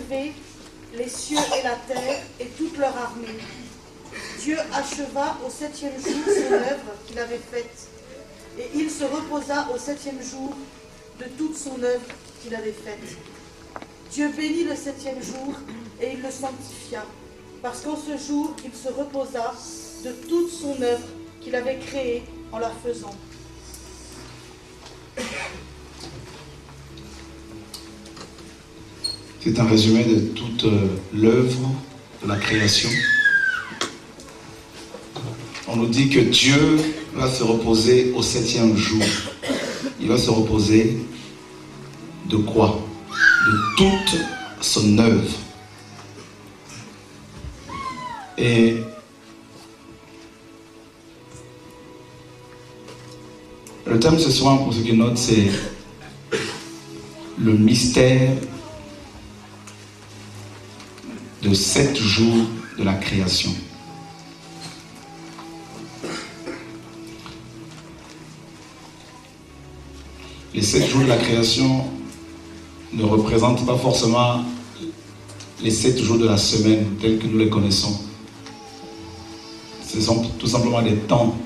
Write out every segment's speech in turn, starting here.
achevé les cieux et la terre et toute leur armée. Dieu acheva au 7e jour son œuvre qu'il avait faite, et il se reposa au 7e jour de toute son œuvre qu'il avait faite. Dieu bénit le 7e jour et il le sanctifia, parce qu'en ce jour il se reposa de toute son œuvre qu'il avait créée en la faisant. C'est un résumé de toute l'œuvre de la création. On nous dit que Dieu va se reposer au 7e jour. Il va se reposer de quoi? De toute son œuvre. Et le thème ce soir, pour ceux qui notent, c'est le mystère de 7 jours de la création. Les 7 jours de la création ne représentent pas forcément les 7 jours de la semaine tels que nous les connaissons. Ce sont tout simplement des temps,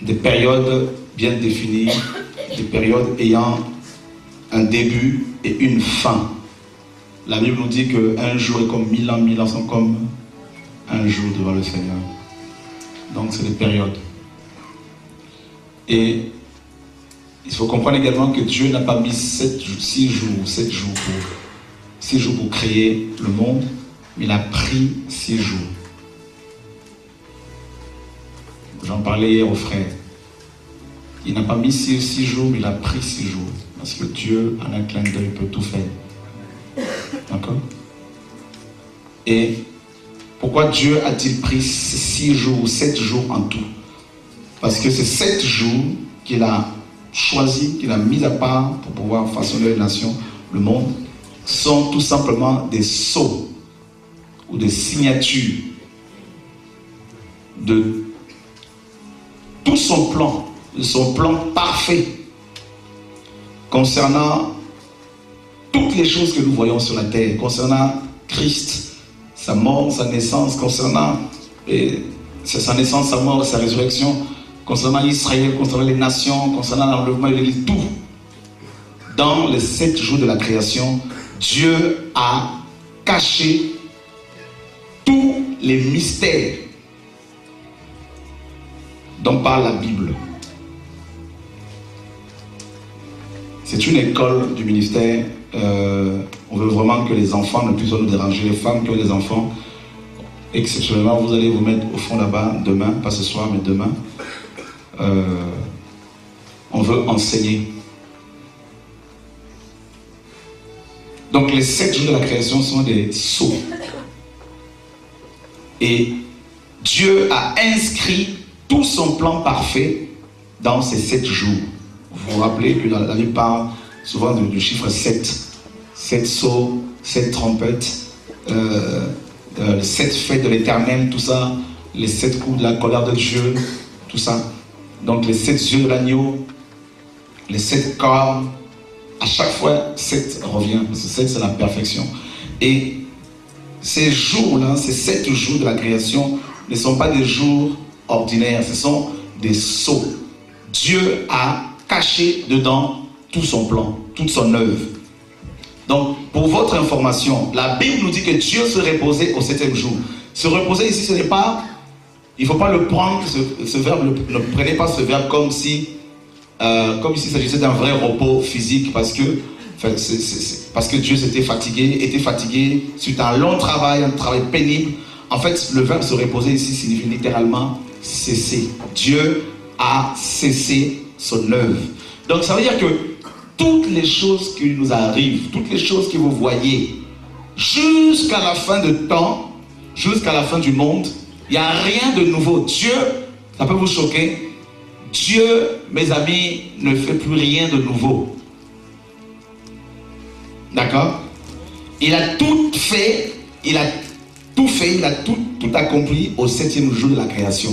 des périodes bien définies, des périodes ayant un début et une fin. La Bible nous dit qu'un jour est comme 1000 ans sont comme un jour devant le Seigneur. Donc c'est des périodes. Et il faut comprendre également que Dieu n'a pas mis 7 jours pour créer le monde, mais il a pris 6 jours. J'en parlais hier aux frères. Il n'a pas mis 6 jours, mais il a pris 6 jours. Parce que Dieu, en un clin d'œil, peut tout faire. D'accord? Et pourquoi Dieu a-t-il pris 6 jours ou 7 jours en tout? Parce que c'est 7 jours qu'il a choisi, qu'il a mis à part pour pouvoir façonner les nations, le monde, sont tout simplement des sceaux ou des signatures de tout son plan, de son plan parfait concernant toutes les choses que nous voyons sur la terre, concernant Christ, sa mort, sa naissance, concernant sa naissance, sa mort, sa résurrection, concernant Israël, concernant les nations, concernant l'enlèvement de l'Église, tout. Dans les 7 jours de la création, Dieu a caché tous les mystères dont parle la Bible. C'est une école du ministère. On veut vraiment que les enfants ne puissent pas nous déranger, les femmes qui ont des enfants. Exceptionnellement, vous allez vous mettre au fond là-bas demain, pas ce soir, mais demain. On veut enseigner. Donc les 7 jours de la création sont des sceaux. Et Dieu a inscrit tout son plan parfait dans ces 7 jours. Vous vous rappelez que la Bible parle souvent du chiffre 7. 7 sceaux, 7 trompettes, 7 fêtes de l'Éternel, tout ça, les 7 coups de la colère de Dieu, tout ça. Donc les 7 yeux de l'agneau, les 7 cornes, à chaque fois 7 revient, parce que 7 c'est la perfection. Et ces jours-là, ces 7 jours de la création ne sont pas des jours ordinaires, ce sont des sceaux. Dieu a caché dedans tout son plan, toute son œuvre. Donc, pour votre information, la Bible nous dit que Dieu se reposait au 7e jour. Se reposer ici, ce n'est pas... Il ne faut pas le prendre, ce verbe, ne prenez pas ce verbe comme s'il s'agissait d'un vrai repos physique, parce que Dieu était fatigué suite à un long travail, un travail pénible. En fait, le verbe se reposer ici signifie littéralement cesser. Dieu a cessé son œuvre. Donc ça veut dire que toutes les choses qui nous arrivent, toutes les choses que vous voyez, jusqu'à la fin de temps, jusqu'à la fin du monde, il n'y a rien de nouveau. Dieu, ça peut vous choquer, Dieu, mes amis, ne fait plus rien de nouveau. D'accord? Il a tout fait, il a tout accompli au 7e jour de la création.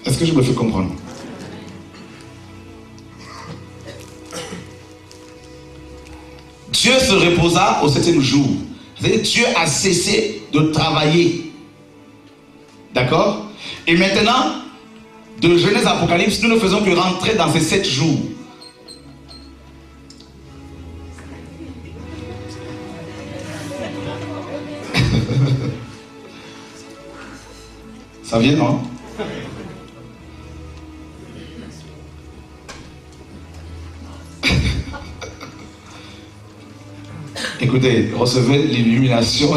Est-ce que je me fais comprendre? Dieu se reposa au 7e jour. C'est-à-dire Dieu a cessé de travailler. D'accord? Et maintenant, de Genèse à Apocalypse, nous ne faisons que rentrer dans ces 7 jours. Ça vient, non? Écoutez, recevez l'illumination.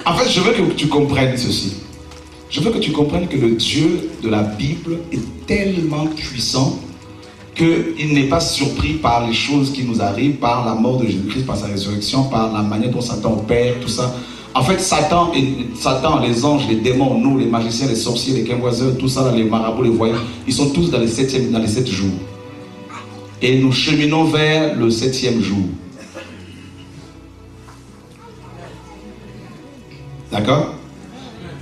En fait, je veux que tu comprennes ceci. Je veux que tu comprennes que le Dieu de la Bible est tellement puissant qu'il n'est pas surpris par les choses qui nous arrivent, par la mort de Jésus-Christ, par sa résurrection, par la manière dont Satan opère, tout ça. En fait, Satan, les anges, les démons, nous, les magiciens, les sorciers, les quinvoiseurs, tout ça, les marabouts, les voyants, ils sont tous dans les 7 jours. Et nous cheminons vers le 7e jour. D'accord?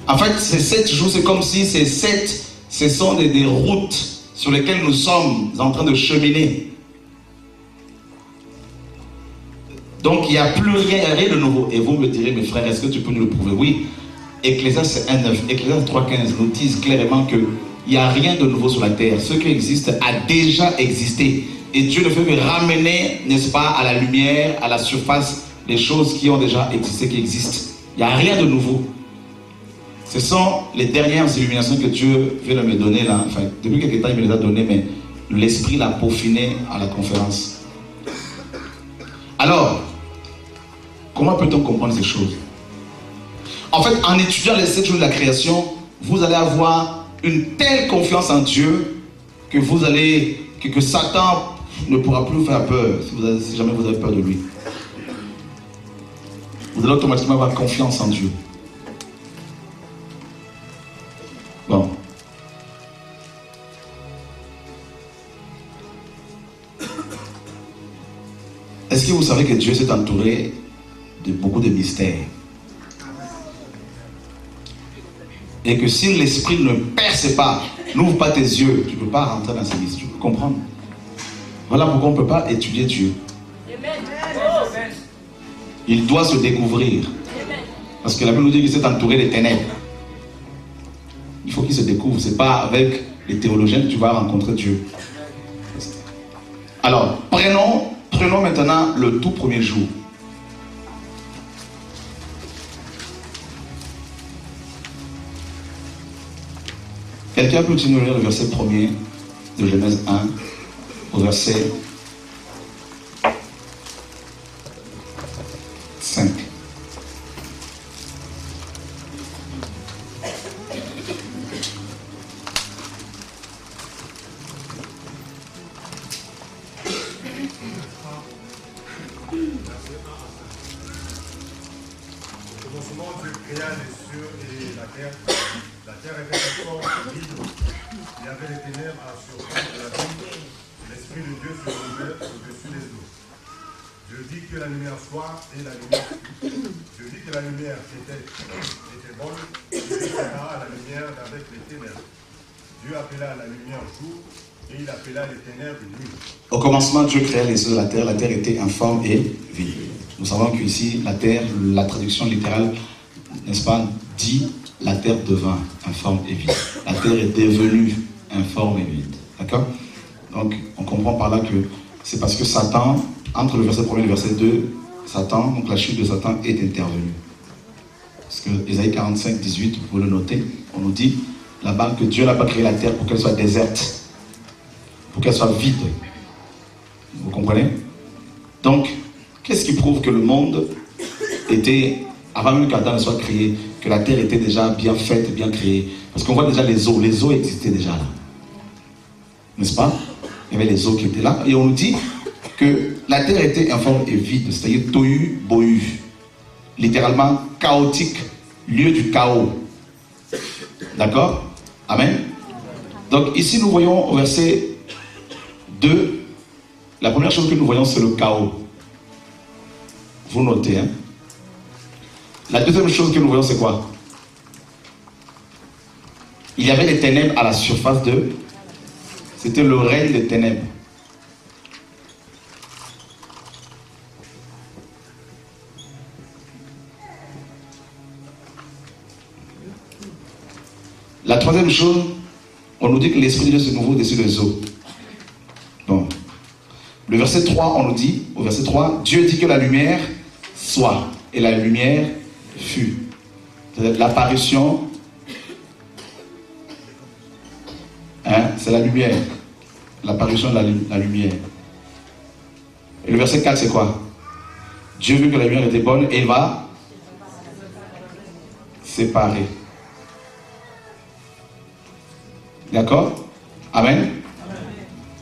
En fait, ces 7 jours, c'est comme si ce sont des routes sur lesquelles nous sommes en train de cheminer. Donc, il n'y a plus rien de nouveau. Et vous me direz, mes frères, est-ce que tu peux nous le prouver? Oui. Ecclésiaste 1:9, Ecclésiaste 3:15 nous disent clairement qu'il n'y a rien de nouveau sur la terre. Ce qui existe a déjà existé. Et Dieu ne fait que ramener, n'est-ce pas, à la lumière, à la surface, les choses qui ont déjà existé, qui existent. Il n'y a rien de nouveau. Ce sont les dernières illuminations que Dieu vient de me donner là. Enfin, depuis quelques temps, il me les a données, mais l'Esprit l'a peaufiné à la conférence. Alors, comment peut-on comprendre ces choses? En fait, en étudiant les 7 jours de la création, vous allez avoir une telle confiance en Dieu que vous allez, que Satan ne pourra plus vous faire peur si jamais vous avez peur de lui. Vous allez automatiquement avoir confiance en Dieu. Bon. Est-ce que vous savez que Dieu s'est entouré de beaucoup de mystères? Et que si l'esprit ne perce pas, n'ouvre pas tes yeux, tu ne peux pas rentrer dans ces mystères. Tu peux comprendre? Voilà pourquoi on ne peut pas étudier Dieu. Il doit se découvrir. Parce que la Bible nous dit qu'il s'est entouré des ténèbres. Il faut qu'il se découvre. Ce n'est pas avec les théologiens que tu vas rencontrer Dieu. Alors, prenons maintenant le tout premier jour. Quelqu'un peut nous lire le verset 1er de Genèse 1 au verset 5. Et la lumière, je dis que la lumière était bonne, Dieu sépara la lumière d'avec les ténèbres. Dieu appela la lumière jour et il appela les ténèbres nuit. Au commencement, Dieu créa les cieux de la terre était informe et vide. Nous savons qu'ici, la terre, la traduction littérale, n'est-ce pas, dit la terre devint informe et vide. La terre est devenue informe et vide. D'accord? Donc, on comprend par là que c'est parce que Satan, entre le verset 1 et le verset 2, Satan, donc la chute de Satan est intervenue. Parce que Ésaïe 45, 18, vous pouvez le noter, on nous dit là-bas que Dieu n'a pas créé la terre pour qu'elle soit déserte, pour qu'elle soit vide. Vous comprenez? Donc, qu'est-ce qui prouve que le monde était, avant même qu'Adam ne soit créé, que la terre était déjà bien faite, bien créée? Parce qu'on voit déjà les eaux existaient déjà là. N'est-ce pas? Il y avait les eaux qui étaient là, et on nous dit que la terre était informe et vide, c'est-à-dire tohu bohu, littéralement chaotique, lieu du chaos. D'accord? Amen. Donc ici nous voyons au verset 2, la première chose que nous voyons c'est le chaos. Vous notez, hein? La deuxième chose que nous voyons c'est quoi? Il y avait les ténèbres à la surface de... C'était le règne des ténèbres. La troisième chose, on nous dit que l'Esprit de Dieu se mouvait au-dessus des eaux. Bon. Le verset 3, on nous dit, au verset 3, Dieu dit que la lumière soit. Et la lumière fut. C'est l'apparition. Hein, c'est la lumière. L'apparition de la lumière. Et le verset 4, c'est quoi? Dieu veut que la lumière était bonne et il va séparer. D'accord? Amen.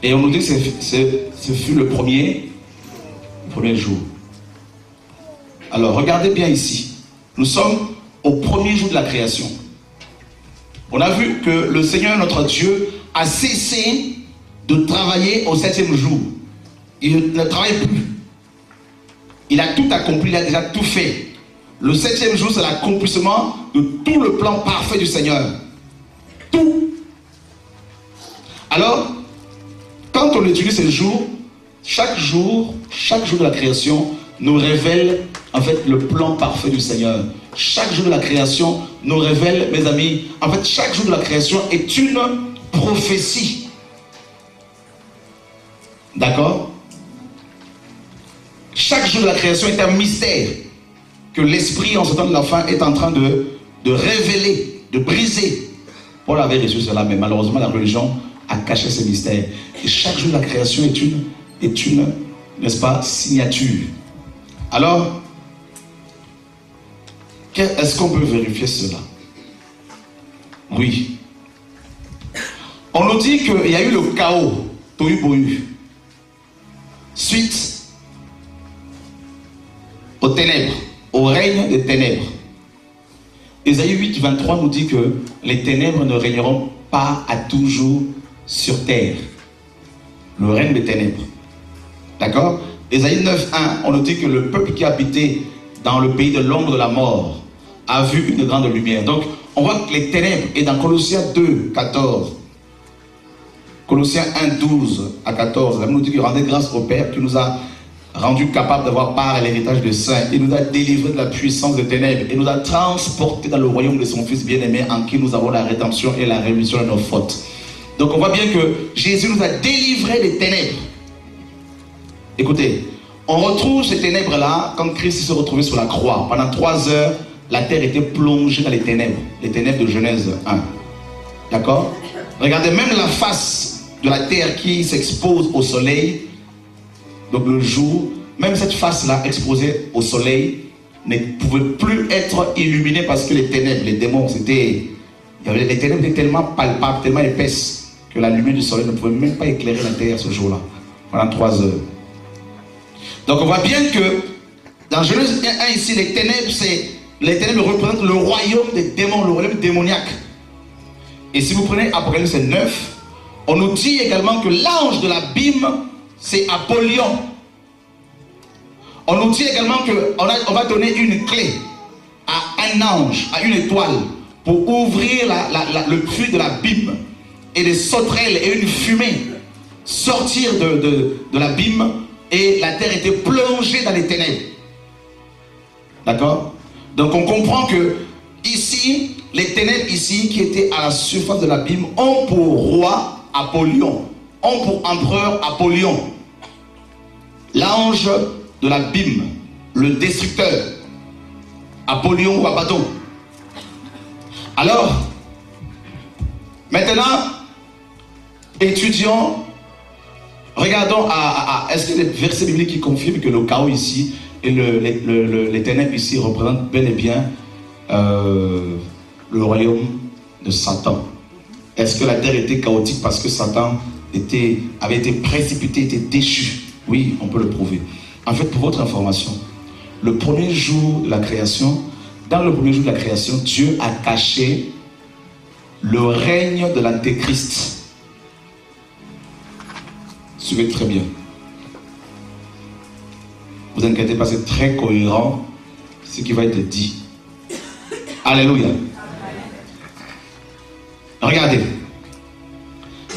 Et on nous dit que ce fut le premier jour. Alors, regardez bien ici. Nous sommes au premier jour de la création. On a vu que le Seigneur, notre Dieu, a cessé de travailler au 7e jour. Il ne travaille plus. Il a tout accompli, il a déjà tout fait. Le 7e jour, c'est l'accomplissement de tout le plan parfait du Seigneur. Tout. Alors, quand on étudie ces jours, chaque jour de la création nous révèle en fait le plan parfait du Seigneur. Chaque jour de la création nous révèle, mes amis, en fait chaque jour de la création est une prophétie. D'accord? Chaque jour de la création est un mystère que l'Esprit, en ce temps de la fin, est en train de révéler, de briser. Paul avait reçu cela, mais malheureusement la religion a caché ce mystère. Et chaque jour de la création est une, n'est-ce pas, signature. Alors, est-ce qu'on peut vérifier cela? Oui. On nous dit qu'il y a eu le chaos, tohu bohu, suite aux ténèbres, au règne des ténèbres. Ésaïe 8, 23 nous dit que les ténèbres ne régneront pas à toujours sur terre. Le règne des ténèbres. D'accord? Ésaïe 9, 1, on nous dit que le peuple qui habitait dans le pays de l'ombre de la mort a vu une grande lumière. Donc, on voit que les ténèbres, et dans Colossiens 2, 14, Colossiens 1, 12 à 14, on nous dit qu'il rendait grâce au Père qui nous a rendu capable d'avoir part à l'héritage des saints. Il nous a délivrés de la puissance des ténèbres. Il nous a transportés dans le royaume de son Fils bien-aimé en qui nous avons la rédemption et la rémission de nos fautes. Donc on voit bien que Jésus nous a délivrés des ténèbres. Écoutez, on retrouve ces ténèbres-là quand Christ se retrouvait sur la croix. Pendant 3 heures, la terre était plongée dans les ténèbres de Genèse 1. D'accord? Regardez, même la face de la terre qui s'expose au soleil, donc le jour, même cette face-là exposée au soleil ne pouvait plus être illuminée parce que les ténèbres, les démons, les ténèbres étaient tellement palpables, tellement épaisses que la lumière du soleil ne pouvait même pas éclairer la terre ce jour-là, pendant 3 heures. Donc on voit bien que dans Genèse 1 ici, les ténèbres représentent le royaume des démons, le royaume démoniaque. Et si vous prenez Apocalypse 9, on nous dit également que l'ange de l'abîme, c'est Apollyon. On nous dit également qu'on va donner une clé à un ange, à une étoile, pour ouvrir le puits de l'abîme. Et des sauterelles et une fumée sortir de l'abîme, et la terre était plongée dans les ténèbres. D'accord? Donc on comprend que ici, les ténèbres ici qui étaient à la surface de l'abîme ont pour roi Apollyon, ont pour empereur Apollyon, l'ange de l'abîme, le destructeur, Apollyon ou Abaddon. Alors, maintenant, étudions, regardons est-ce qu'il y a des versets bibliques qui confirment que le chaos ici et les ténèbres ici représentent bel et bien le royaume de Satan. Est-ce que la terre était chaotique parce que Satan avait été précipité, était déchu? Oui, on peut le prouver. En fait, pour votre information, le premier jour de la création, dans le premier jour de la création, Dieu a caché le règne de l'Antéchrist. Suivez très bien. Vous inquiétez pas, c'est très cohérent ce qui va être dit. Alléluia. Regardez.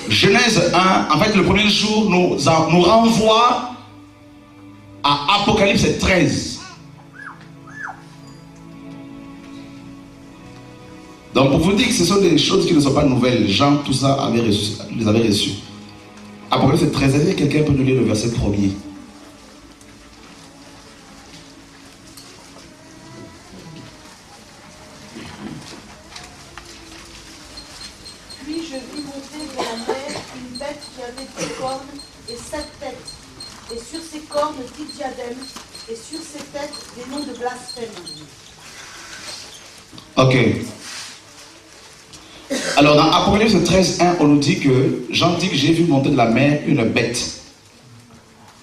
Genèse 1, en fait, le premier jour nous renvoie à Apocalypse 13. Donc, Donc pour vous dire que ce sont des choses qui ne sont pas nouvelles, Jean, tout ça les avait reçus. Apocalypse 13, quelqu'un peut nous lire le verset 1er. Puis je vis monter de la mer une bête qui avait 10 cornes et 7 têtes, et sur ses cornes 10 diadèmes, et sur ses têtes des noms de blasphème. Ok. Alors dans Apocalypse 13:1, on nous dit que Jean dit que j'ai vu monter de la mer une bête.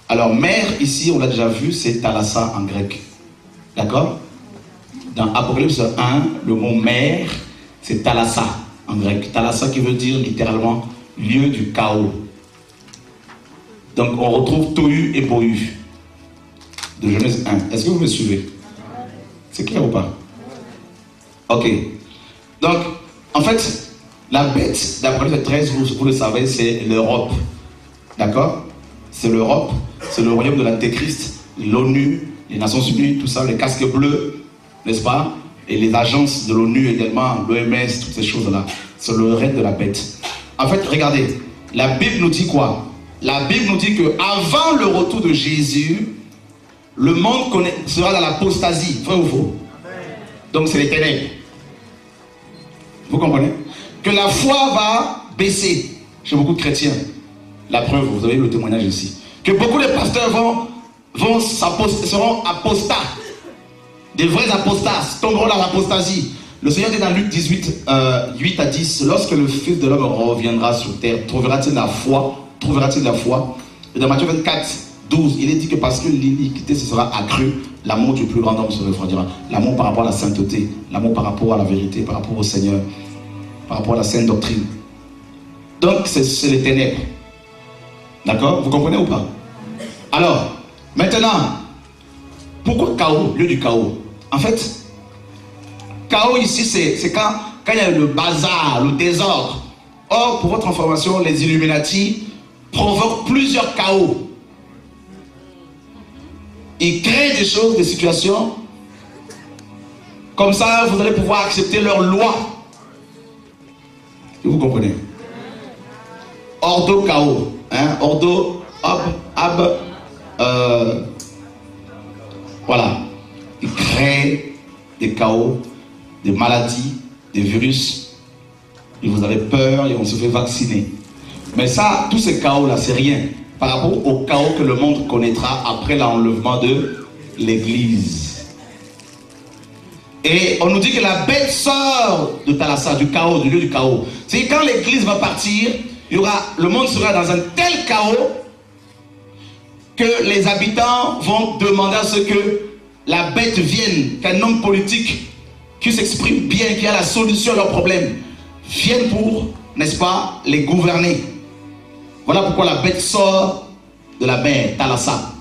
Alors mer ici, on l'a déjà vu, c'est thalassa en grec. D'accord? Dans Apocalypse 1, le mot mer, c'est thalassa en grec. Thalassa qui veut dire littéralement lieu du chaos. Donc on retrouve Tohu et Bohu de Genèse 1. Est-ce que vous me suivez? C'est clair ou pas? Ok. Donc, en fait, la bête d'Apocalypse 13, vous le savez, c'est l'Europe. D'accord? C'est l'Europe, c'est le royaume de l'Antéchrist, l'ONU, les Nations Unies, tout ça, les casques bleus, n'est-ce pas? Et les agences de l'ONU également, l'OMS, toutes ces choses-là. C'est le règne de la bête. En fait, regardez, la Bible nous dit quoi? La Bible nous dit qu'avant le retour de Jésus, le monde sera dans l'apostasie. Vrai ou faux? Donc c'est les ténèbres. Vous comprenez? Que la foi va baisser chez beaucoup de chrétiens. La preuve, vous avez le témoignage ici. Que beaucoup de pasteurs seront apostats. Des vrais apostats tomberont dans l'apostasie. Le Seigneur dit dans Luc 18, 8 à 10, lorsque le Fils de l'homme reviendra sur terre, trouvera-t-il la foi? Trouvera-t-il la foi? Et dans Matthieu 24, 12, il est dit que parce que l'iniquité se sera accrue, l'amour du plus grand homme se refroidira. L'amour par rapport à la sainteté, l'amour par rapport à la vérité, par rapport au Seigneur, par rapport à la sainte doctrine. Donc c'est les ténèbres. D'accord? Vous comprenez ou pas? Alors, maintenant, pourquoi chaos, lieu du chaos? En fait, chaos ici, c'est quand il y a le bazar, le désordre. Or, pour votre information, les Illuminati provoquent plusieurs chaos. Ils créent des choses, des situations. Comme ça, vous allez pouvoir accepter leurs lois. Vous comprenez? Ordo chaos. Hein? Ordo, voilà. Ils créent des chaos, des maladies, des virus. Et vous avez peur et on se fait vacciner. Mais ça, tous ces chaos-là, c'est rien par rapport au chaos que le monde connaîtra après l'enlèvement de l'Église. Et on nous dit que la bête sort de Thalassa, du chaos, du lieu du chaos. C'est quand l'Église va partir, le monde sera dans un tel chaos que les habitants vont demander à ce que la bête vienne, qu'un homme politique qui s'exprime bien, qui a la solution à leurs problèmes, vienne pour, n'est-ce pas, les gouverner. Voilà pourquoi la bête sort de la mer, Thalassa.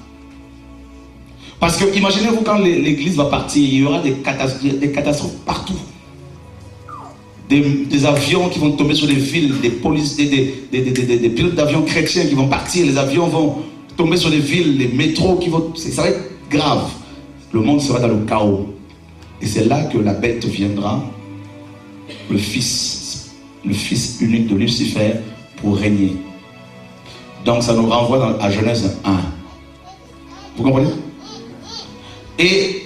Parce que imaginez-vous quand l'église va partir, il y aura des catastrophes partout. Des avions qui vont tomber sur les villes, des polices, des pilotes d'avions chrétiens qui vont partir, les avions vont tomber sur les villes, les métros qui vont... Ça va être grave. Le monde sera dans le chaos. Et c'est là que la bête viendra, le fils unique de Lucifer, pour régner. Donc ça nous renvoie à Genèse 1. Vous comprenez? Et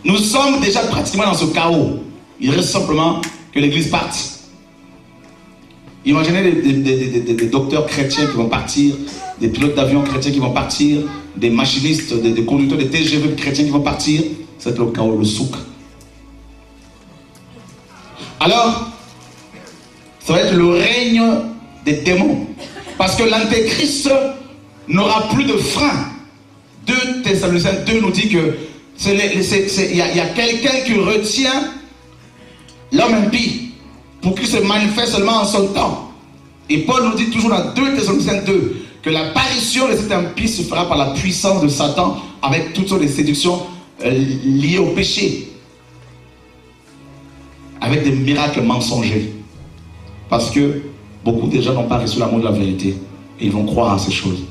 nous sommes déjà pratiquement dans ce chaos. Il reste simplement que l'église parte. Imaginez des docteurs chrétiens qui vont partir, des pilotes d'avion chrétiens qui vont partir, des machinistes, des conducteurs de TGV chrétiens qui vont partir. C'est le chaos, le souk. Alors, ça va être le règne des démons. Parce que l'antéchrist n'aura plus de frein. 2 Thessaloniciens 2 nous dit que il y a quelqu'un qui retient l'homme impie pour qu'il se manifeste seulement en son temps. Et Paul nous dit toujours dans 2 Thessaloniciens 2 que l'apparition de cet impie se fera par la puissance de Satan avec toutes sortes de séductions liées au péché, avec des miracles mensongers. Parce que beaucoup de gens n'ont pas reçu l'amour de la vérité et ils vont croire à ces choses.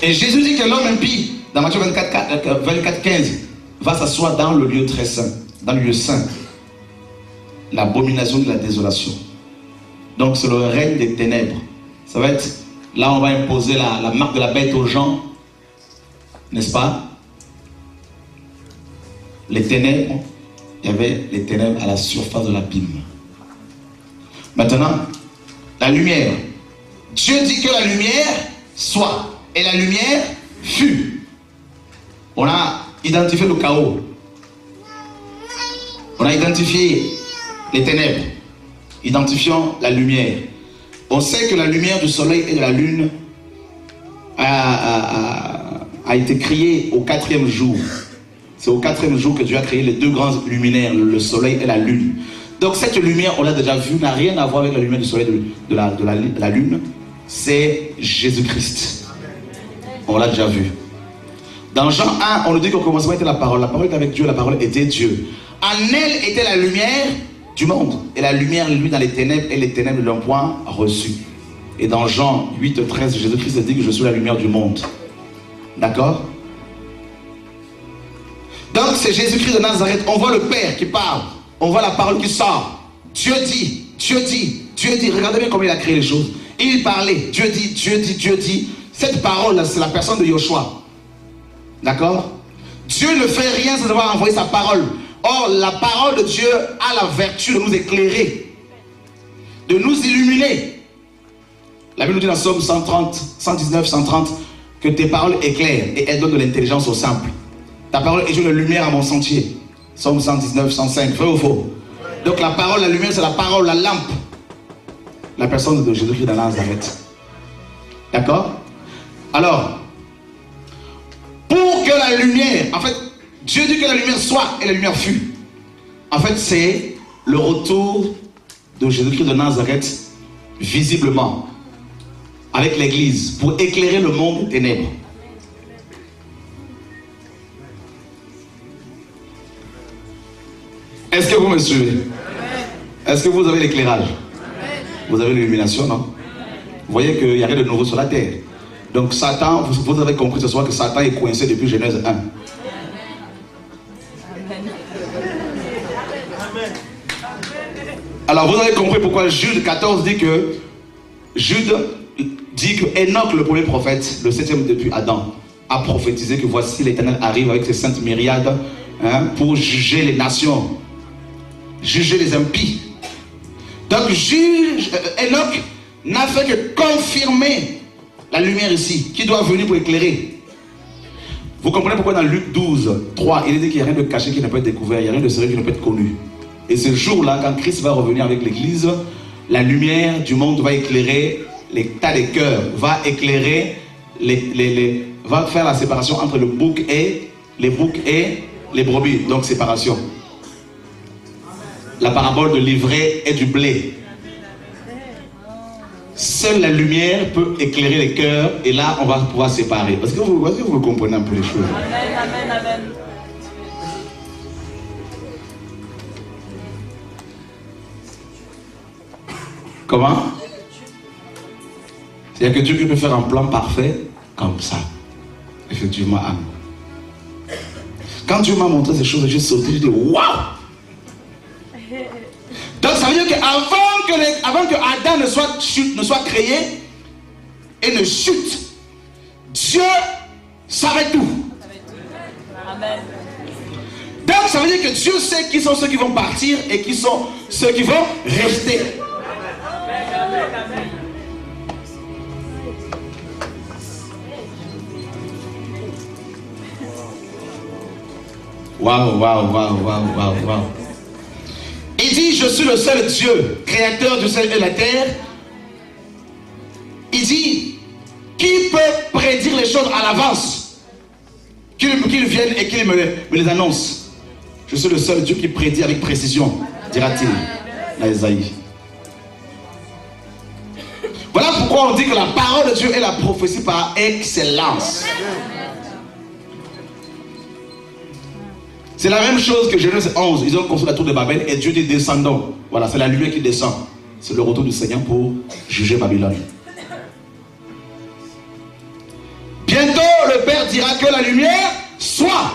Et Jésus dit que l'homme impie, dans Matthieu 24, 15, va s'asseoir dans le lieu très saint, dans le lieu saint. l'abomination de la désolation. Donc c'est le règne des ténèbres. Ça va être, là on va imposer la marque de la bête aux gens, n'est-ce pas? Les ténèbres, il y avait les ténèbres à la surface de l'abîme. Maintenant, la lumière. Dieu dit que la lumière soit, et la lumière fut. On a identifié le chaos. On a identifié les ténèbres. Identifions la lumière. On sait que la lumière du soleil et de la lune a été créée au 4e jour. C'est au 4e jour que Dieu a créé les deux grands luminaires, le soleil et la lune. Donc cette lumière, on l'a déjà vu, n'a rien à voir avec la lumière du soleil de la lune. C'est Jésus-Christ. On l'a déjà vu. Dans Jean 1, on nous dit qu'au commencement était la parole. La parole était avec Dieu, la parole était Dieu. En elle était la lumière du monde. Et la lumière, lui, dans les ténèbres, et les ténèbres ne l'ont point reçu. Et dans Jean 8, 13, Jésus-Christ dit que je suis la lumière du monde. D'accord? Donc c'est Jésus-Christ de Nazareth. On voit le Père qui parle. On voit la parole qui sort. Dieu dit, Dieu dit, Dieu dit. Regardez bien comment il a créé les choses. Il parlait. Dieu dit, Dieu dit, Dieu dit. Cette parole, c'est la personne de Yoshua. D'accord? Dieu ne fait rien sans avoir envoyé sa parole. Or, la parole de Dieu a la vertu de nous éclairer, de nous illuminer. La Bible nous dit dans Somme 130, 119, 130 que tes paroles éclairent et elles donnent de l'intelligence aux simples. Ta parole est une lumière à mon sentier. Somme 119, 105. Vrai ou faux? Donc la parole, la lumière, c'est la parole, la lampe. La personne de Jésus-Christ de Nazareth. D'accord? Alors, pour que la lumière, en fait, Dieu dit que la lumière soit et la lumière fut. En fait, c'est le retour de Jésus-Christ de Nazareth visiblement avec l'église pour éclairer le monde des ténèbres. Est-ce que vous me suivez? Est-ce que vous avez l'éclairage? Vous avez l'illumination, non? Vous voyez qu'il n'y a rien de nouveau sur la terre. Donc Satan, vous avez compris ce soir que Satan est coincé depuis Genèse 1. Alors vous avez compris pourquoi Jude 14 dit que Enoch, le premier prophète, le 7e depuis Adam, a prophétisé que voici l'Éternel arrive avec ses saintes myriades pour juger les nations, juger les impies. Donc Enoch n'a fait que confirmer la lumière ici, qui doit venir pour éclairer. Vous comprenez pourquoi dans Luc 12, 3, il dit qu'il n'y a rien de caché qui ne peut être découvert, il n'y a rien de secret qui ne peut être connu. Et ce jour-là, quand Christ va revenir avec l'église, la lumière du monde va éclairer l'état des cœurs, va éclairer, va faire la séparation entre le bouc et les brebis, donc séparation. La parabole de l'ivraie et du blé. Seule la lumière peut éclairer les cœurs et là on va pouvoir séparer. Parce que vous comprenez un peu les choses. Amen, amen, amen. Comment? C'est-à-dire que Dieu peut faire un plan parfait comme ça. Effectivement, amen. Quand Dieu m'a montré ces choses, j'ai sauté, j'ai dit waouh! Donc ça veut dire qu'avant que Adam ne soit créé et ne chute, Dieu savait tout. Amen. Donc ça veut dire que Dieu sait qui sont ceux qui vont partir et qui sont ceux qui vont rester. Waouh, waouh, waouh, waouh, waouh, waouh. Il dit, je suis le seul Dieu, créateur du ciel et de la terre. Il dit, qui peut prédire les choses à l'avance? Qu'il vienne et qu'il me les annonce. Je suis le seul Dieu qui prédit avec précision, dira-t-il à Esaïe. Voilà pourquoi on dit que la parole de Dieu est la prophétie par excellence. C'est la même chose que Genèse 11. Ils ont construit la tour de Babel et Dieu dit descendons. Voilà, c'est la lumière qui descend. C'est le retour du Seigneur pour juger Babylone. Bientôt, le Père dira que la lumière soit.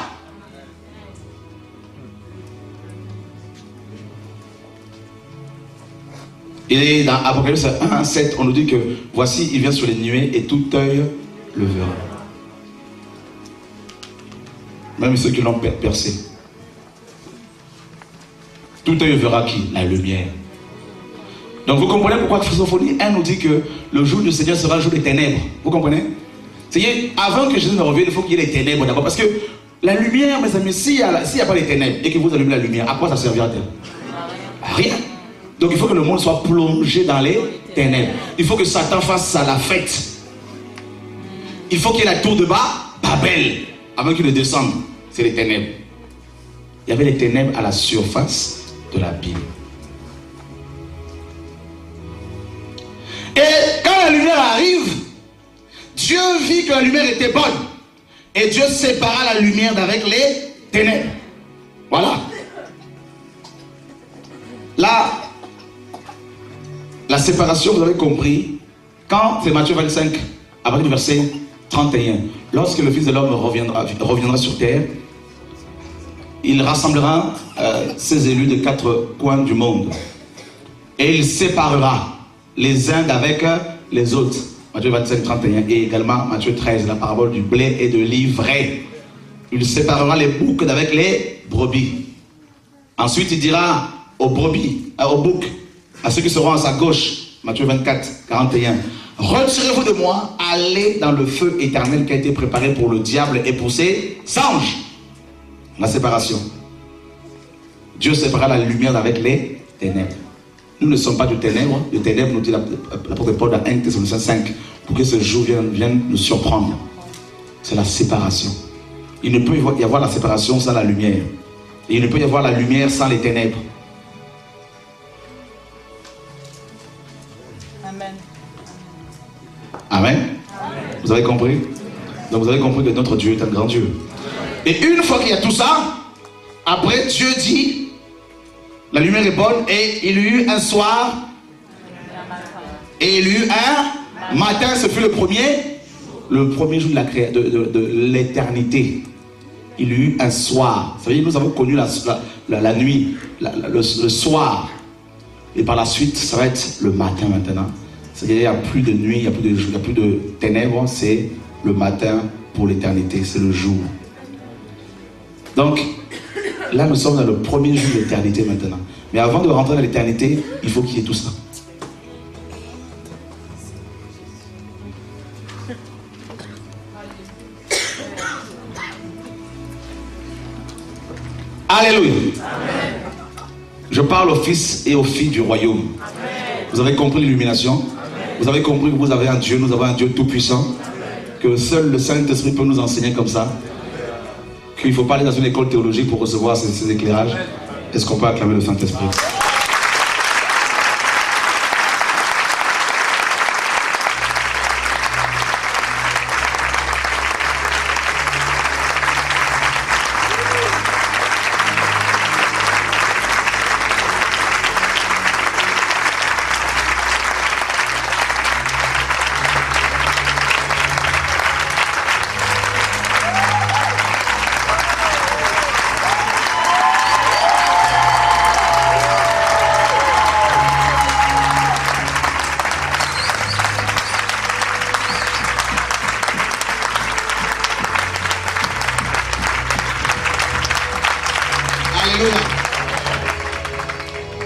Et dans Apocalypse 1, 7, on nous dit que voici, il vient sur les nuées et tout œil le verra. Même ceux qui l'ont percé. Tout œil verra qui? La lumière. Donc vous comprenez pourquoi Sophonie 1 nous dit que le jour du Seigneur sera un jour des ténèbres. Vous comprenez? C'est-à-dire, avant que Jésus ne revienne, il faut qu'il y ait les ténèbres d'abord. Parce que la lumière, mes amis, s'il n'y a pas les ténèbres et que vous allumez la lumière, à quoi ça servira-t-elle? À rien. Donc il faut que le monde soit plongé dans les ténèbres. Il faut que Satan fasse à la fête. Il faut qu'il y ait la tour de Babel avant qu'il ne descende. C'est les ténèbres. Il y avait les ténèbres à la surface de la Bible. Et quand la lumière arrive, Dieu vit que la lumière était bonne. Et Dieu sépara la lumière d'avec les ténèbres. Voilà. Là, la séparation, vous avez compris, quand c'est Matthieu 25, à partir du verset 31, lorsque le Fils de l'homme reviendra sur terre, il rassemblera ses élus de 4 coins du monde. Et il séparera les uns d'avec les autres. Matthieu 25, 31 et également Matthieu 13, la parabole du blé et de l'ivraie. Il séparera les boucs d'avec les brebis. Ensuite, il dira aux brebis, aux boucs, à ceux qui seront à sa gauche, Matthieu 24, 41, retirez-vous de moi, allez dans le feu éternel qui a été préparé pour le diable et pour ses anges. La séparation. Dieu séparera la lumière d'avec les ténèbres. Nous ne sommes pas du ténèbre, nous dit l'apôtre Paul dans 1 Thessaloniciens 5, pour que ce jour vienne nous surprendre. C'est la séparation. Il ne peut y avoir la séparation sans la lumière. Et il ne peut y avoir la lumière sans les ténèbres. Amen. Amen. Vous avez compris? Donc vous avez compris que notre Dieu est un grand Dieu. Et une fois qu'il y a tout ça, après Dieu dit, la lumière est bonne et il y eut un soir et il y eut un matin, ce fut le premier jour de l'éternité. Il y eut un soir. Vous savez, nous avons connu la nuit, le soir. Et par la suite, ça va être le matin maintenant. C'est-à-dire qu'il n'y a plus de nuit, il n'y a plus de jour, il n'y a plus de ténèbres. C'est le matin pour l'éternité, c'est le jour. Donc, là, nous sommes dans le premier jour de l'éternité maintenant. Mais avant de rentrer dans l'éternité, il faut qu'il y ait tout ça. Alléluia. Amen. Je parle aux fils et aux filles du royaume. Amen. Vous avez compris l'illumination? Vous avez compris que vous avez un Dieu, nous avons un Dieu tout-puissant. Que seul le Saint-Esprit peut nous enseigner comme ça. Qu'il ne faut pas aller dans une école théologique pour recevoir ces éclairages. Est-ce qu'on peut acclamer le Saint-Esprit?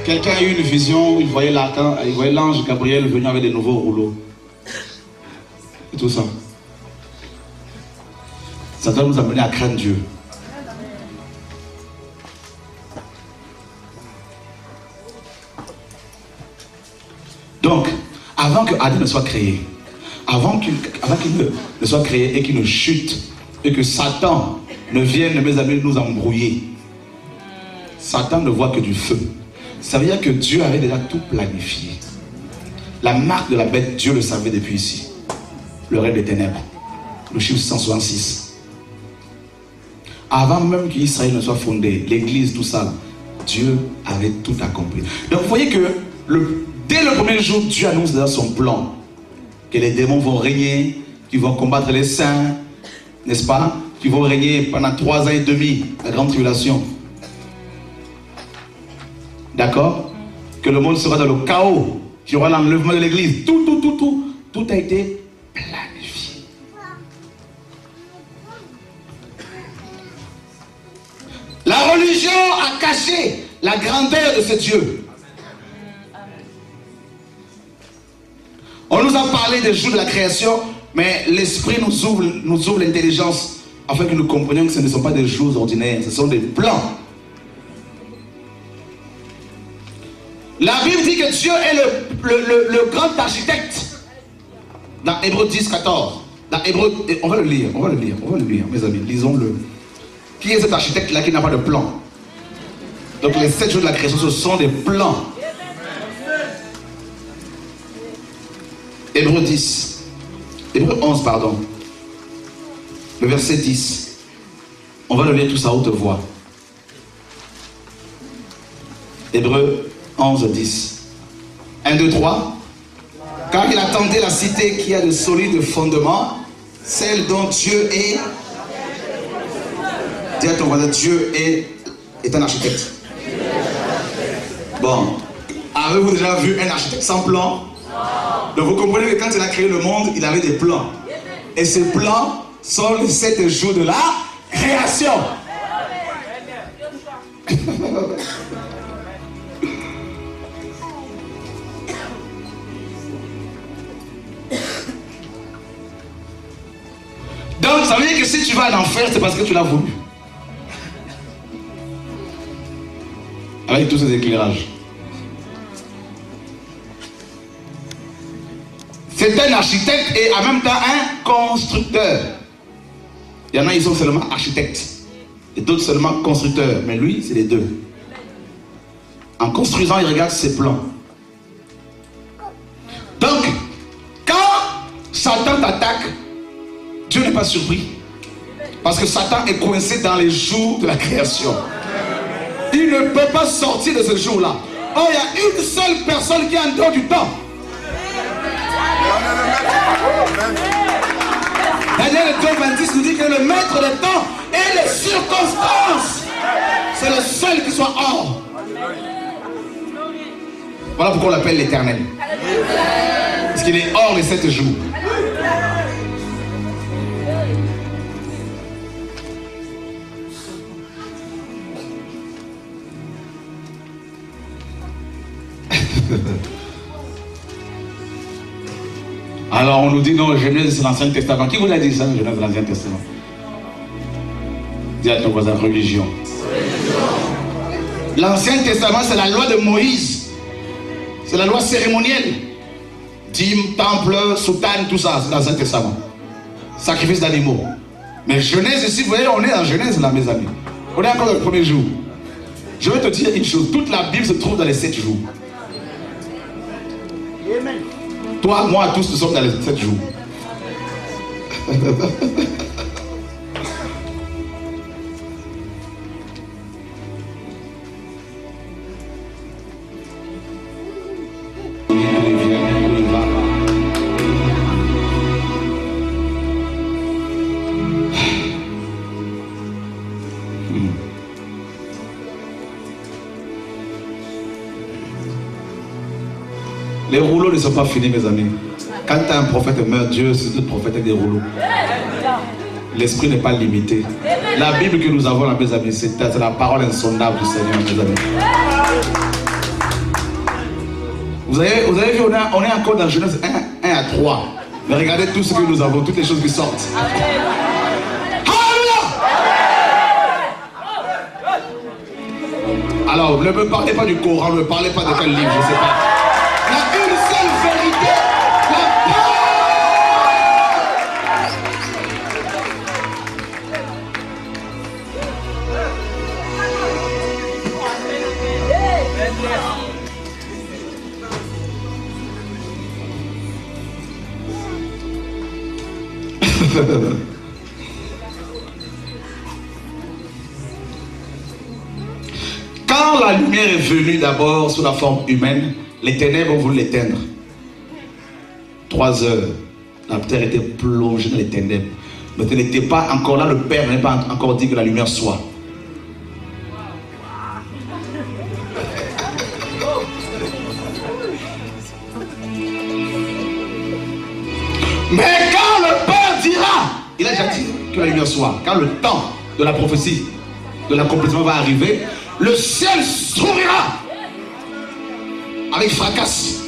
Quelqu'un a eu une vision où il voyait l'ange Gabriel venir avec des nouveaux rouleaux. Et tout ça. Ça doit nous amener à craindre Dieu. Donc, avant que Adam ne soit créé, avant qu'il ne soit créé et qu'il ne chute, et que Satan ne vienne, mes amis, nous embrouiller, Satan ne voit que du feu. Ça veut dire que Dieu avait déjà tout planifié. La marque de la bête, Dieu le savait depuis ici. Le règne des ténèbres. Le chiffre 166. Avant même qu'Israël ne soit fondé, l'église, tout ça, Dieu avait tout accompli. Donc vous voyez que dès le premier jour, Dieu annonce déjà son plan. Que les démons vont régner, qu'ils vont combattre les saints, n'est-ce pas? Qu'ils vont régner pendant 3 ans et demi, la grande tribulation. D'accord? Que le monde sera dans le chaos Il y aura l'enlèvement de l'église. Tout a été planifié. La religion a caché la grandeur de ce Dieu. On nous a parlé des jours de la création, mais l'Esprit nous ouvre l'intelligence afin que nous comprenions que ce ne sont pas des jours ordinaires, ce sont des plans. La Bible dit que Dieu est le grand architecte. Dans Hébreux 10, 14. Dans Hébreux, on va le lire, mes amis, lisons-le. Qui est cet architecte-là qui n'a pas de plan? Donc les 7 jours de la création, ce sont des plans. Hébreux 10. Hébreux 11, pardon. Le verset 10. On va le lire tous à haute voix. Hébreux 11, 10. 1, 2, 3. Car il attendait la cité qui a de solides fondements, celle dont Dieu est. Dis à ton voisin, Dieu est un architecte. Bon. Avez-vous déjà vu un architecte sans plan? Donc vous comprenez que quand il a créé le monde, il avait des plans. Et ces plans sont les 7 jours de la création. Donc ça veut dire que si tu vas en enfer, c'est parce que tu l'as voulu. Avec tous ces éclairages. C'est un architecte et en même temps un constructeur. Il y en a, ils sont seulement architectes. Et d'autres seulement constructeurs. Mais lui, c'est les deux. En construisant, il regarde ses plans. Donc, quand Satan t'attaque, Dieu n'est pas surpris. Parce que Satan est coincé dans les jours de la création. Il ne peut pas sortir de ce jour-là. Oh, il y a une seule personne qui est en dehors du temps. Daniel 2:26 nous dit que le maître des temps et les circonstances, c'est le seul qui soit hors. Voilà pourquoi on l'appelle l'Éternel. Parce qu'il est hors les 7 jours. Alors on nous dit non, Genèse c'est l'Ancien Testament. Qui vous a dit ça, Genèse c'est l'Ancien Testament? Dis à ton voisin, religion. L'Ancien Testament c'est la loi de Moïse. C'est la loi cérémonielle. Dîmes, temple, soutane, tout ça, c'est l'Ancien Testament. Sacrifice d'animaux. Mais Genèse ici, vous voyez, on est en Genèse là, mes amis. On est encore le premier jour. Je vais te dire une chose, toute la Bible se trouve dans les 7 jours. Amen. Toi, moi, tous, nous sommes dans les 7 jours. Les rouleaux ne sont pas finis, mes amis. Quand un prophète meurt, Dieu, c'est d'autres prophètes avec des rouleaux. L'esprit n'est pas limité. La Bible que nous avons là, mes amis, c'est la parole insondable du Seigneur, mes amis. Vous avez vu, on est encore dans Genèse 1 à 3. Mais regardez tout ce que nous avons, toutes les choses qui sortent. Alléluia! Alors, ne me parlez pas du Coran, ne me parlez pas de quel livre, je ne sais pas. Il y a une seule vérité, la parole. Quand la lumière est venue d'abord sous la forme humaine, les ténèbres ont voulu l'éteindre. 3 heures, la terre était plongée dans les ténèbres. Mais ce n'était pas encore là, le Père n'avait pas encore dit que la lumière soit. la lumière soit, quand le temps de la prophétie, de l'accomplissement va arriver, le ciel s'ouvrira avec fracas.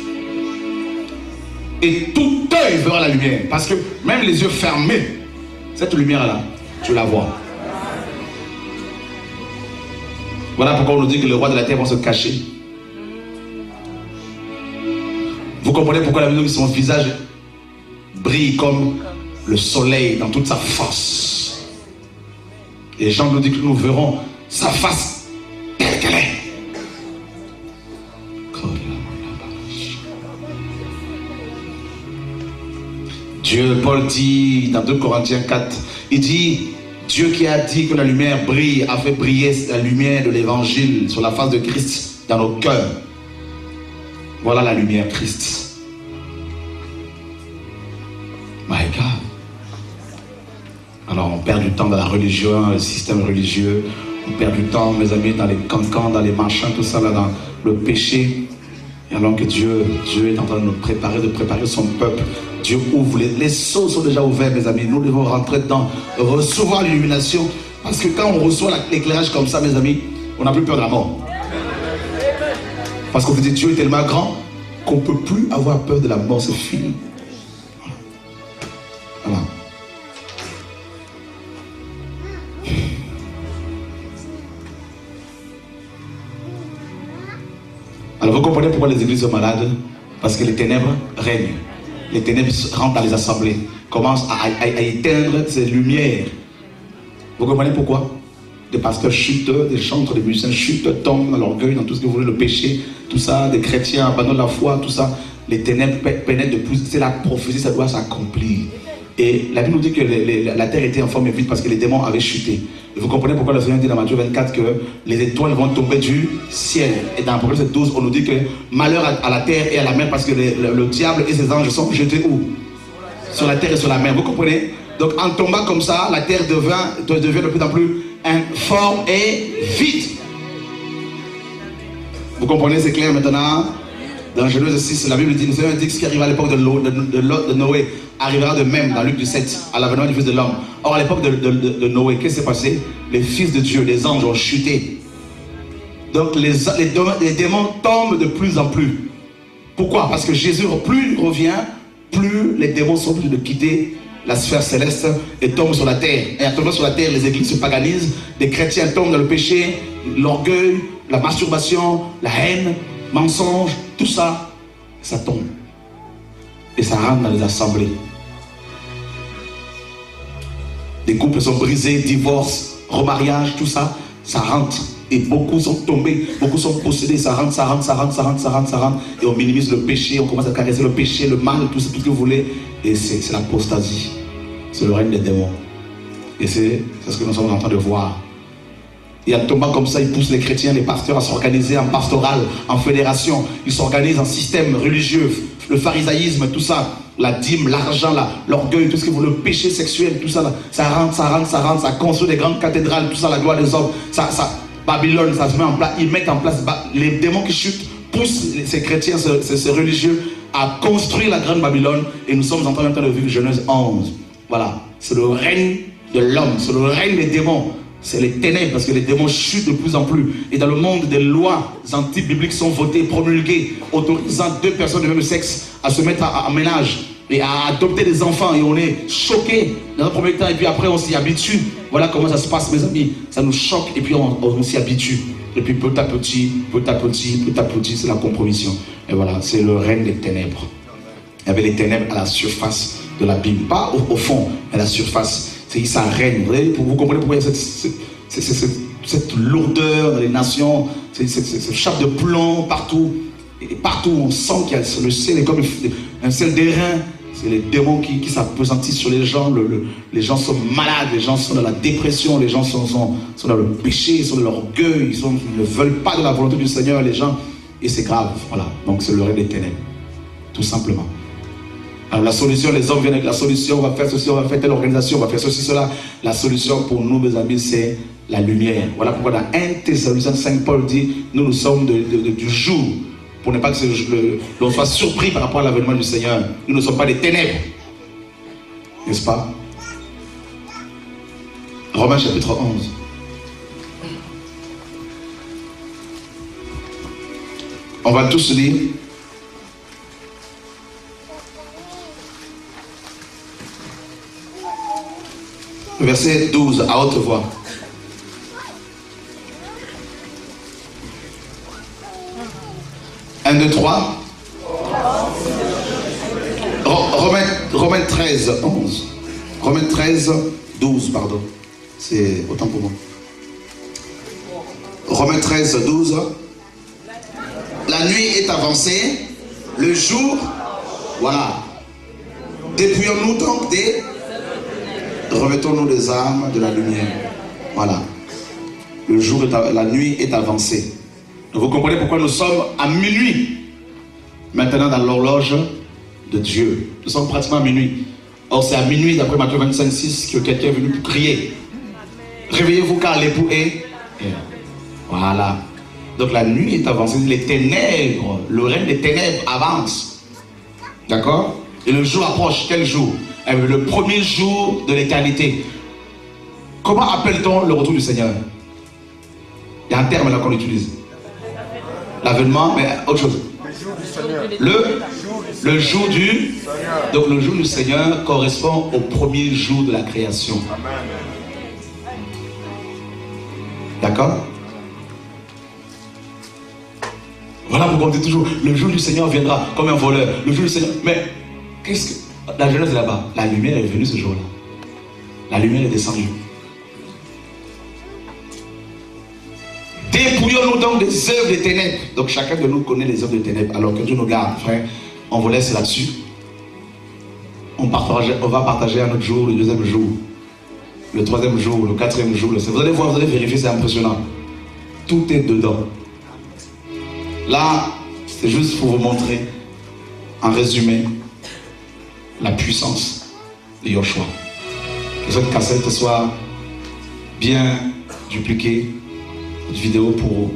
Et tout œil verra la lumière. Parce que même les yeux fermés, cette lumière-là, tu la vois. Voilà pourquoi on nous dit que le roi de la terre va se cacher. Vous comprenez pourquoi la Bible dit que son visage brille comme le soleil dans toute sa force. Et Jean nous dit que nous verrons sa face telle qu'elle est. Dieu, Paul dit dans 2 Corinthiens 4, il dit, Dieu qui a dit que la lumière brille, a fait briller la lumière de l'évangile sur la face de Christ dans nos cœurs. Voilà la lumière Christ. My God. Alors on perd du temps dans la religion, le système religieux. On perd du temps, mes amis, dans les cancans, dans les machins, tout ça, là, dans le péché. Et alors que Dieu est en train de nous préparer, de préparer son peuple. Dieu ouvre, les sceaux sont déjà ouverts, mes amis. Nous devons rentrer dedans, recevoir l'illumination. Parce que quand on reçoit l'éclairage comme ça, mes amis, on n'a plus peur de la mort. Parce qu'on vous dit, Dieu est tellement grand qu'on ne peut plus avoir peur de la mort, c'est fini. Voilà. Alors vous comprenez pourquoi les églises sont malades? Parce que les ténèbres règnent. Les ténèbres rentrent dans les assemblées, commencent à éteindre ces lumières. Vous comprenez pourquoi? Des pasteurs chutent, des chantres, des musiciens chutent, tombent dans l'orgueil, dans tout ce que vous voulez, le péché, tout ça, des chrétiens abandonnent la foi, tout ça. Les ténèbres pénètrent de plus. C'est la prophétie, ça doit s'accomplir. Et la Bible nous dit que la terre était en forme vide parce que les démons avaient chuté. Et vous comprenez pourquoi le Seigneur dit dans Matthieu 24 que les étoiles vont tomber du ciel. Et dans Apocalypse 12, on nous dit que malheur à la terre et à la mer parce que le diable et ses anges sont jetés où? Sur la terre et sur la mer. Vous comprenez? Donc en tombant comme ça, la terre devient de plus en plus informe et vide. Vous comprenez, c'est clair maintenant? Dans Genèse 6, la Bible dit, le Seigneur dit que ce qui arrive à l'époque de Noé arrivera de même dans Luc 17, à l'avènement du Fils de l'homme. Or, à l'époque de Noé, qu'est-ce qui s'est passé? Les fils de Dieu, les anges ont chuté. Donc, les démons tombent de plus en plus. Pourquoi? Parce que Jésus, plus il revient, plus les démons sont obligés de quitter la sphère céleste et tombent sur la terre. Et en tombant sur la terre, les églises se paganisent, les chrétiens tombent dans le péché, l'orgueil, la masturbation, la haine, mensonge, tout ça, ça tombe. Et ça rentre dans les assemblées. Des couples sont brisés, divorces, remariages, tout ça, ça rentre. Et beaucoup sont tombés, beaucoup sont possédés, ça rentre. Et on minimise le péché, on commence à caresser le péché, le mal, tout ce que vous voulez. Et c'est l'apostasie. C'est le règne des démons. Et c'est ce que nous sommes en train de voir. Et en tombant comme ça, ils poussent les chrétiens, les pasteurs à s'organiser en pastoral, en fédération. Ils s'organisent en système religieux, le pharisaïsme, tout ça, la dîme, l'argent, l'orgueil, tout ce que vous voulez, le péché sexuel, tout ça, ça rentre, ça construit des grandes cathédrales, tout ça, la gloire des hommes, Babylone, ça se met en place, ils mettent en place, les démons qui chutent poussent ces chrétiens, ces religieux à construire la grande Babylone. Et nous sommes en train de vivre Genèse 11. Voilà, c'est le règne de l'homme, c'est le règne des démons. C'est les ténèbres parce que les démons chutent de plus en plus. Et dans le monde, des lois anti-bibliques sont votées, promulguées, autorisant 2 personnes de même sexe à se mettre en ménage et à adopter des enfants. Et on est choqués dans un premier temps et puis après on s'y habitue. Voilà comment ça se passe, mes amis. Ça nous choque et puis on s'y habitue. Et puis petit à petit, c'est la compromission. Et voilà, c'est le règne des ténèbres. Il y avait les ténèbres à la surface de la Bible, pas au fond, mais à la surface. Ça règne. Vous comprenez pourquoi il y a cette lourdeur dans les nations, cette chape de plomb partout. Et partout on sent qu'il y a le ciel est comme un ciel d'airain. C'est les démons qui s'appesantissent sur les gens. Les gens sont malades, les gens sont dans la dépression, les gens sont dans le péché, ils sont dans l'orgueil, ils ne veulent pas de la volonté du Seigneur, les gens. Et c'est grave. Voilà. Donc c'est le règne des ténèbres. Tout simplement. Alors la solution, les hommes viennent avec la solution, on va faire ceci, on va faire telle organisation, on va faire ceci, cela. La solution pour nous, mes amis, c'est la lumière. Voilà pourquoi dans 1 Thessaloniciens 5, Paul dit, nous sommes du jour, pour ne pas que l'on soit surpris par rapport à l'avènement du Seigneur. Nous ne sommes pas des ténèbres. N'est-ce pas? Romains chapitre 11. On va tous lire. Verset 12 à haute voix. Un, deux, trois. Romains 13, 11. Romains 13, 12, pardon. C'est autant pour moi. Romains 13, 12. La nuit est avancée, le jour, voilà. Dépouillons-nous donc des... Remettons-nous des armes de la lumière. Voilà. Le jour la nuit est avancée. Vous comprenez pourquoi nous sommes à minuit. Maintenant dans l'horloge de Dieu. Nous sommes pratiquement à minuit. Or c'est à minuit, d'après Matthieu 25, 6, que quelqu'un est venu pour crier. Réveillez-vous car l'époux est... Voilà. Donc la nuit est avancée. Les ténèbres, le règne des ténèbres avance. D'accord? Et le jour approche. Quel jour? Le premier jour de l'éternité. Comment appelle-t-on le retour du Seigneur? Il y a un terme là qu'on utilise. L'avènement, mais autre chose. Le jour du... Donc le jour du Seigneur correspond au premier jour de la création. D'accord? Voilà pourquoi on dit toujours, le jour du Seigneur viendra comme un voleur. Le jour du Seigneur... Mais qu'est-ce que... La Genèse est là-bas. La lumière est venue ce jour-là. La lumière est descendue. Dépouillons-nous donc des œuvres des ténèbres. Donc chacun de nous connaît les œuvres des ténèbres. Alors que Dieu nous garde, frère. On vous laisse là-dessus. On va partager un autre jour, le deuxième jour, le troisième jour, le quatrième jour. Vous allez voir, vous allez vérifier, c'est impressionnant. Tout est dedans. Là, c'est juste pour vous montrer, en résumé, la puissance de Yoshua. Que cette cassette soit bien dupliquée, cette vidéo, pour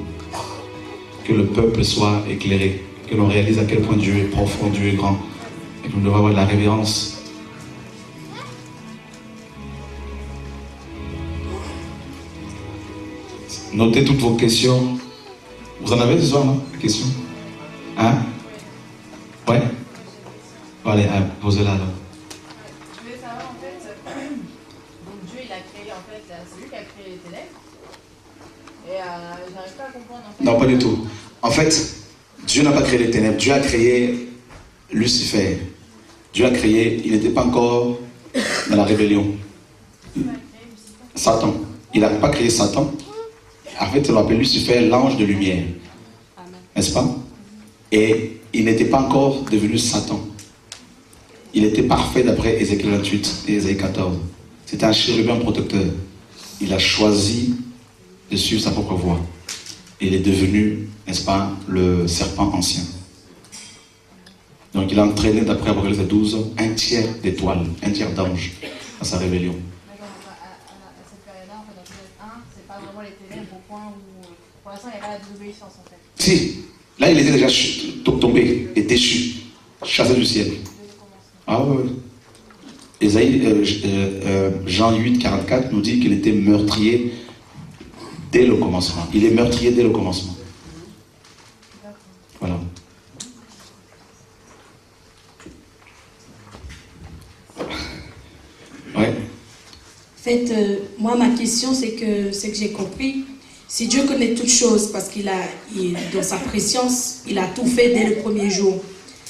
que le peuple soit éclairé, que l'on réalise à quel point Dieu est profond, Dieu est grand, et que nous devons avoir de la révérence. Notez toutes vos questions. Vous en avez ce soir, non? Questions? Hein? Ouais? Allez, posez-la alors. Je voulais savoir en fait, donc Dieu il a créé en fait, c'est lui qui a créé les ténèbres. Et j'arrive pas à comprendre en fait. Non, pas du tout. En fait, Dieu n'a pas créé les ténèbres. Dieu a créé Lucifer. Dieu a créé, il n'était pas encore dans la rébellion. Satan. Il n'a pas créé Satan. En fait, on l'appelle Lucifer l'ange de lumière. N'est-ce pas? Et il n'était pas encore devenu Satan. Il était parfait d'après Ézéchiel 28 et Ésaïe 14. C'était un chérubin protecteur. Il a choisi de suivre sa propre voie. Et il est devenu, n'est-ce pas, le serpent ancien. Donc il a entraîné, d'après Apocalypse 12, un tiers d'étoiles, un tiers d'anges à sa rébellion. D'accord, à cette période-là, en fait, dans Genèse 1, c'est pas vraiment les ténèbres au point où, pour l'instant, il n'y a pas la désobéissance en fait. Si, là il était déjà tombé et déchu, chassé du ciel. Ah ouais. Jean 8, 44 nous dit qu'il était meurtrier dès le commencement. Il est meurtrier dès le commencement. Voilà. Ouais. En fait, moi, ma question, c'est que j'ai compris. Si Dieu connaît toutes choses, parce dans sa préscience, il a tout fait dès le premier jour.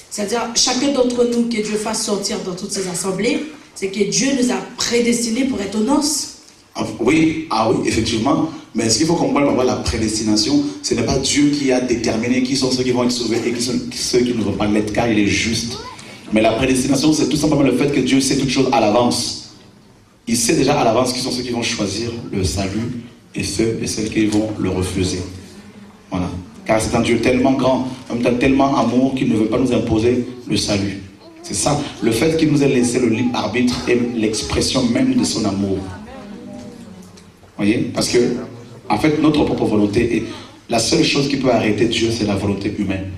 C'est-à-dire, chacun d'entre nous que Dieu fasse sortir dans toutes ces assemblées, c'est que Dieu nous a prédestinés pour être aux noces. Oui, effectivement. Mais ce qu'il faut comprendre, la prédestination, ce n'est pas Dieu qui a déterminé qui sont ceux qui vont être sauvés et qui sont ceux qui ne vont pas l'être, car il est juste. Mais la prédestination, c'est tout simplement le fait que Dieu sait toutes choses à l'avance. Il sait déjà à l'avance qui sont ceux qui vont choisir le salut et ceux et celles qui vont le refuser. Voilà. Car c'est un Dieu tellement grand, en même temps tellement amour qu'il ne veut pas nous imposer le salut. C'est ça. Le fait qu'il nous ait laissé le libre arbitre est l'expression même de son amour. Voyez? Parce que, en fait, notre propre volonté est la seule chose qui peut arrêter Dieu, c'est la volonté humaine.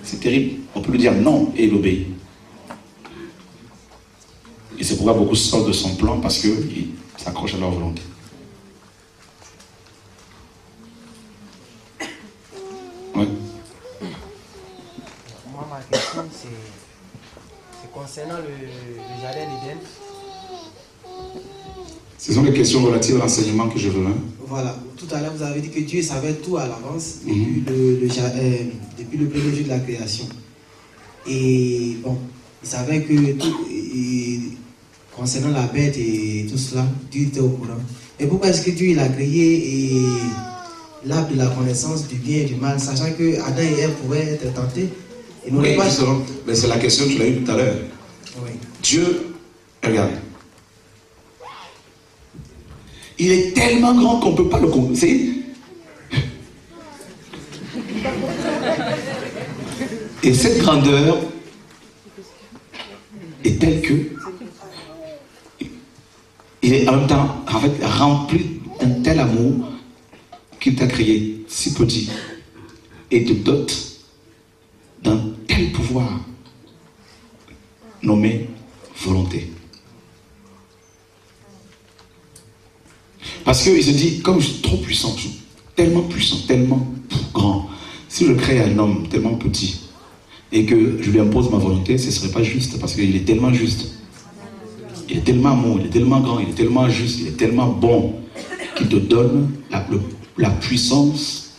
C'est terrible. On peut lui dire non et il obéit. Et c'est pourquoi beaucoup sortent de son plan, parce qu'ils s'accrochent à leur volonté. c'est concernant le jardin d'Éden. Ce sont les questions relatives à l'enseignement que je veux. Hein? Voilà, tout à l'heure vous avez dit que Dieu savait tout à l'avance depuis le premier jour de la création. Et bon, il savait que tout, concernant la bête et tout cela, Dieu était au courant. Et pourquoi est-ce que Dieu il a créé l'arbre de la connaissance du bien et du mal, sachant que Adam et Ève pouvaient être tentés? Oui, justement, mais c'est la question que tu l'as eue tout à l'heure. Oui. Dieu, regarde. Il est tellement grand qu'on ne peut pas le comprendre. Et cette grandeur est telle que il est en même temps en fait, rempli d'un tel amour qu'il t'a créé si petit et te dote d'un tel pouvoir nommé volonté. Parce qu'il se dit, comme je suis trop puissant, tellement grand, si je crée un homme tellement petit et que je lui impose ma volonté, ce ne serait pas juste, parce qu'il est tellement juste. Il est tellement amour, il est tellement grand, il est tellement juste, il est tellement bon qu'il te donne la puissance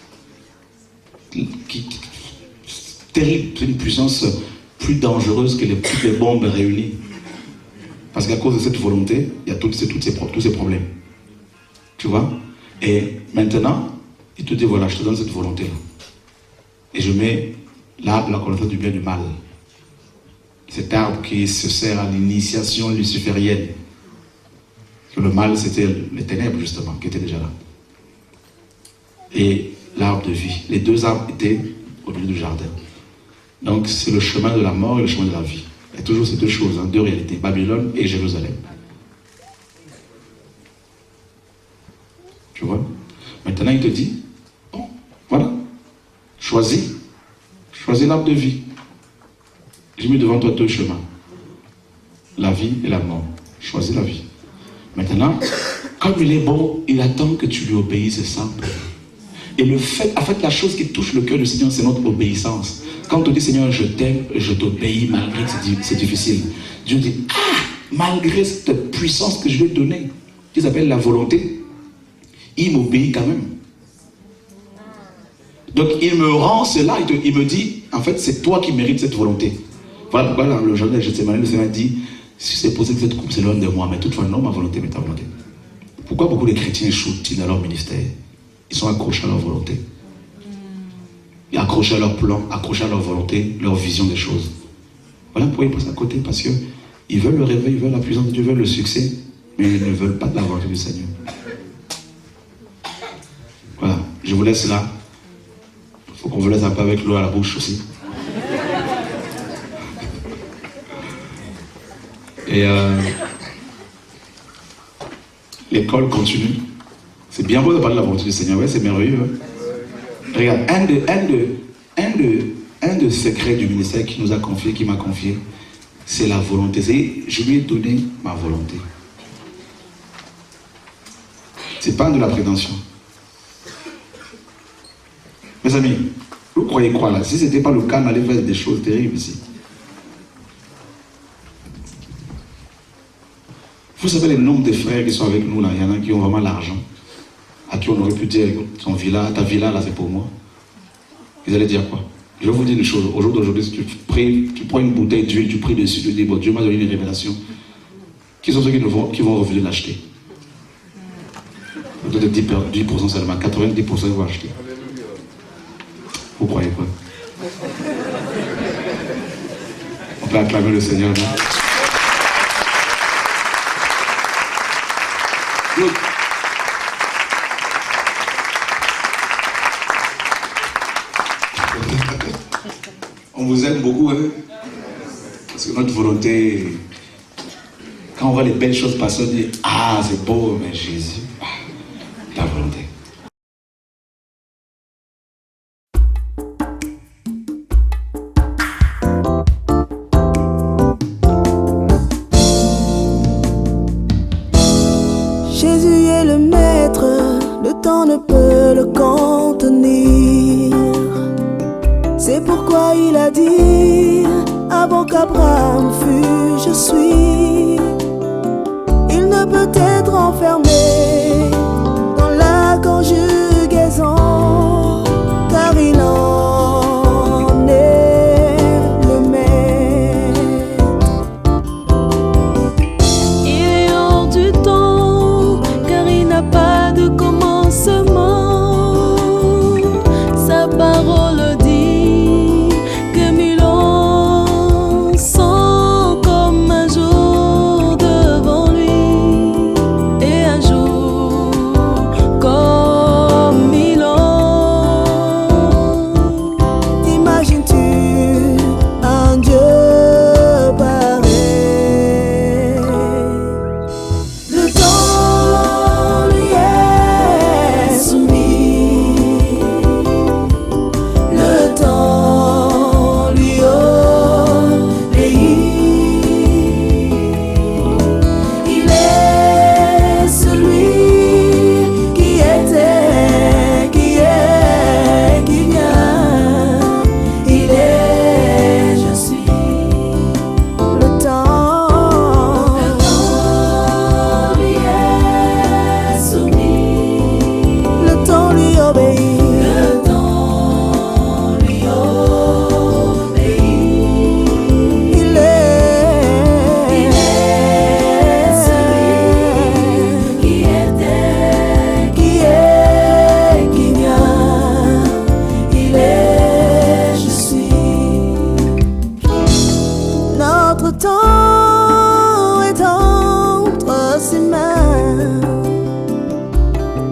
terrible, une puissance plus dangereuse que toutes les bombes réunies. Parce qu'à cause de cette volonté, il y a tous ces problèmes. Tu vois? Et maintenant, il te dit, voilà, je te donne cette volonté-là. Et je mets l'arbre, la connaissance du bien et du mal. Cet arbre qui se sert à l'initiation luciférienne. Que le mal, c'était les ténèbres, justement, qui étaient déjà là. Et l'arbre de vie. Les deux arbres étaient au milieu du jardin. Donc, c'est le chemin de la mort et le chemin de la vie. Il y a toujours ces deux choses, hein, deux réalités, Babylone et Jérusalem. Tu vois? Maintenant, il te dit, bon, voilà, choisis l'arbre de vie. J'ai mis devant toi deux chemins, la vie et la mort. Choisis la vie. Maintenant, comme il est bon, il attend que tu lui obéisses simple. Et le fait, en fait, la chose qui touche le cœur du Seigneur, c'est notre obéissance. Quand on te dit, Seigneur, je t'aime, je t'obéis malgré que c'est difficile. Dieu dit, malgré cette puissance que je lui ai donnée, qui s'appelle la volonté, il m'obéit quand même. Donc il me rend cela, il me dit, en fait, c'est toi qui mérites cette volonté. Voilà pourquoi dans le journal de Gethsémani, le Seigneur dit, si c'est possible que cette coupe s'éloigne de moi, mais toutefois, non, ma volonté, mais ta volonté. Pourquoi beaucoup de chrétiens échouent-ils dans leur ministère? Ils sont accrochés à leur volonté. Ils sont accrochés à leur plan, accrochés à leur volonté, leur vision des choses. Voilà pourquoi ils passent à côté, parce qu'ils veulent le réveil, ils veulent la puissance de Dieu, ils veulent le succès, mais ils ne veulent pas de la volonté du Seigneur. Voilà, je vous laisse là. Il faut qu'on vous laisse un peu avec l'eau à la bouche aussi. Et l'école continue. C'est bien beau de parler de la volonté du Seigneur, ouais, c'est merveilleux. Hein? Regarde, un des secrets du ministère qui nous a confié, qui m'a confié, c'est la volonté. Je lui ai donné ma volonté. C'est pas de la prétention. Mes amis, vous croyez quoi là? Si ce n'était pas le cas, on allait faire des choses terribles ici. Vous savez le nombre de frères qui sont avec nous là, il y en a qui ont vraiment l'argent, à qui on aurait pu dire, ton villa, ta villa là c'est pour moi. Ils allaient dire quoi? Je vais vous dire une chose, au jour d'aujourd'hui, si tu prends une bouteille d'huile, tu pries dessus, tu dis, bon, Dieu m'a donné une révélation. Qui sont ceux qui vont refuser d'acheter? Peut-être 10% seulement, 90% vont acheter. Vous croyez quoi? On peut acclamer le Seigneur, non? Look. On vous aime beaucoup, hein? Parce que notre volonté, quand on voit les belles choses passer, on dit, ah, c'est beau, mais Jésus, ta volonté. Jésus est le maître, le temps ne peut le contenir. C'est pourquoi il a dit, Avant qu'Abraham fût, je suis. Il ne peut être enfermé dans la conjugaison, car il en est le maître. Il est hors du temps, car il n'a pas de commencement. Sa parole dit que 1000 ans sont comme un jour devant lui, et un jour comme 1000 ans. T'imagines-tu un Dieu pareil? Le temps lui est soumis, le temps lui obéit. Il est celui qui était, qui est, qui vient. Il est, je suis. Le temps lui est soumis, le temps lui obéit, le temps lui obéit. Il est celui qui était, qui est, qui vient. Il est, je suis. Notre temps est entre ses mains.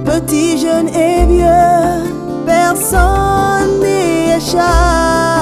Petit, jeune et vieux, personne n'y échappe.